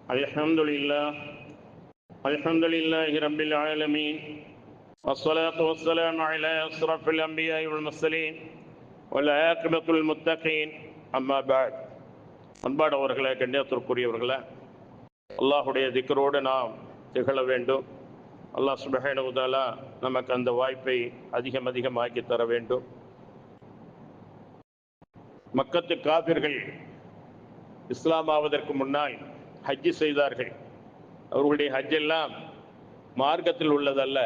الحمد لله رب العالمين والصلاة والسلام على أشرف الأنبياء والمرسلين والعاقبة للمتقين أما بعد. அன்பானவர்களே, கண்ணியத்திற்குரியவர்களே, அல்லாஹுடைய திக்ரோடு நாம் திகழ வேண்டும். அல்லாஹ் சுப்ஹானஹு வ தஆலா நமக்கு அந்த வாய்ப்பை அதிகமாக்கி தர வேண்டும். மக்கத்து காபிர்கள் இஸ்லாம் ஆவதற்கு முன்னால் ஹஜ்ஜி செய்தார்கள். அவர்களுடைய ஹஜ்ஜெல்லாம் மார்க்கத்தில் உள்ளதல்ல,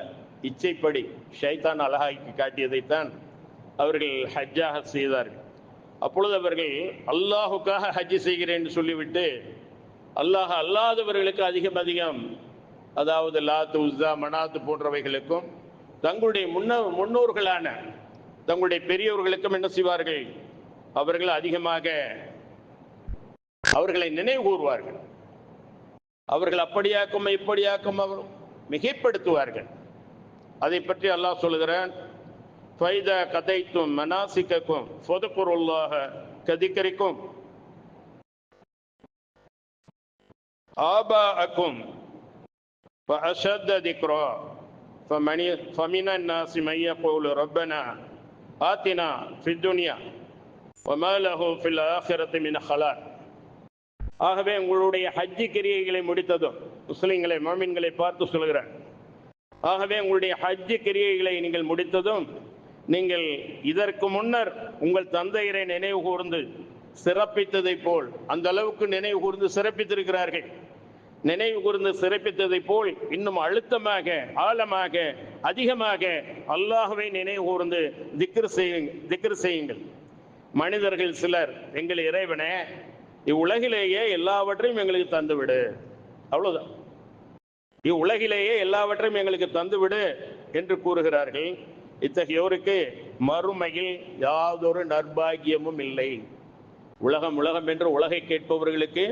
இச்சைப்படி ஷைத்தான் அழகாக்கி காட்டியதைத்தான் அவர்கள் ஹஜ்ஜாக செய்தார்கள். அப்பொழுது அவர்கள் அல்லாஹுக்காக ஹஜ்ஜி செய்கிறேன் என்று சொல்லிவிட்டு அல்லாஹ் அல்லாதவர்களுக்கு அதிகம் அதாவது லாத்து, உஸ்ஸா, மனாத்து போன்றவைகளுக்கும் தங்களுடைய முன்னோர்களான தங்களுடைய பெரியவர்களுக்கும் என்ன செய்வார்கள்? அவர்கள் அதிகமாக அவர்களை நினைவு கூறுவார்கள். அவர்கள் அப்படியாக்கும் இப்படியாக்கும் அவர் மிகைப்படுத்துவார்கள். அதை பற்றி அல்லாஹ் சொல்லுகிறான், ஃபைதா கதைத்தும் மனாசிக்கக்கும் ஃபதுகுருல்லாஹ கதிக்கரிக்கும் ஆபாஅக்கும் ஃபஅஷத்த திக்ரா ஃபமினன் நாஸி மன் யகூலு ரப்பனா ஆத்தினா ஃபித் துன்யா வமா லஹு ஃபில் ஆখিরাতি மின் ஹலாக். ஆகவே உங்களுடைய ஹஜ்ஜி கிரியைகளை முடித்ததும், முஸ்லிம்களை முஃமின்களை பார்த்து சொல்கிறார், ஆகவே உங்களுடைய ஹஜ்ஜி கிரியைகளை நீங்கள் முடித்ததும் நீங்கள் இதற்கு முன்னர் உங்கள் தந்தையரை நினைவு கூர்ந்து சிறப்பித்ததை போல் அந்த அளவுக்கு நினைவு கூர்ந்து சிறப்பித்திருக்கிறார்கள். நினைவு கூர்ந்து சிறப்பித்ததை போல் இன்னும் அழுத்தமாக, ஆழமாக, அதிகமாக அல்லாஹ்வை நினைவு கூர்ந்து திக்ர் செய்யுங்கள். மனிதர்கள் சிலர், எங்கள் இறைவனே, இவ்வுலகிலேயே எல்லாவற்றையும் எங்களுக்கு தந்துவிடு, அவ்வளவுதான், இவ்வுலகிலேயே எல்லாவற்றையும் எங்களுக்கு தந்துவிடு என்று கூறுகிறார்கள். இத்தகையோருக்கு மறுமையில் யாதொரு நற்பாகியமும் இல்லை. உலகம் என்று உலகை கேட்பவர்களுக்கு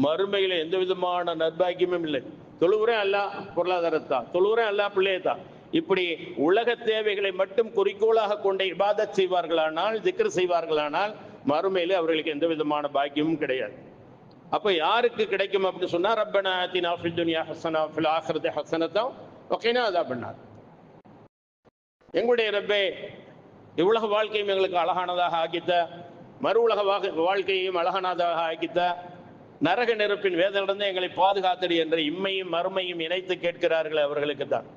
மறுமையில் எந்த விதமான நற்பாகியமும் இல்லை. தொழுவுறேன் அல்லாஹ் பொருளாதாரத்தான், தொழுவுறேன் அல்லாஹ் பிள்ளையத்தான், இப்படி உலக தேவைகளை மட்டும் குறிக்கோளாக கொண்ட இபாதத் செய்வார்களானால், திக்ர் செய்வார்களானால் மறுமையிலே அவர்களுக்கு எந்த விதமான பாக்கியமும் கிடையாது. அப்ப யாருக்கு கிடைக்கும் அப்படின்னு சொன்னா, ரப்பனா ஆத்தினா ஃபித் துன்யா ஹஸனா ஃபில் ஆখিরাতি ஹஸனத்தன் வகினா அஸாபன்னார். எங்களுடைய ரப்பே, இவ்வுலக வாழ்க்கையும் எங்களுக்கு அழகானதாக ஆக்கித்த, மறு உலக வாழ்க்கையையும் அழகானதாக ஆக்கித்த, நரக நெருப்பின் வேதனிலிருந்து எங்களை பாதுகாத்தடி என்ற இம்மையும் மறுமையும் இணைத்து கேட்கிறார்கள் அவர்களுக்கு தான்.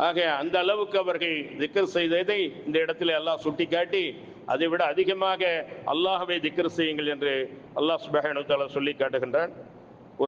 ஆக அந்த அளவுக்கு அவர்கள் திக்ர் செய்ததை இந்த இடத்துல அல்லாஹ் சுட்டிக்காட்டி, அதை விட அதிகமாக அல்லாஹ்வை திக்ர் செய்யுங்கள் என்று அல்லாஹ் சுப்ஹானஹு வ தஆலா சொல்லி காட்டுகின்றான்.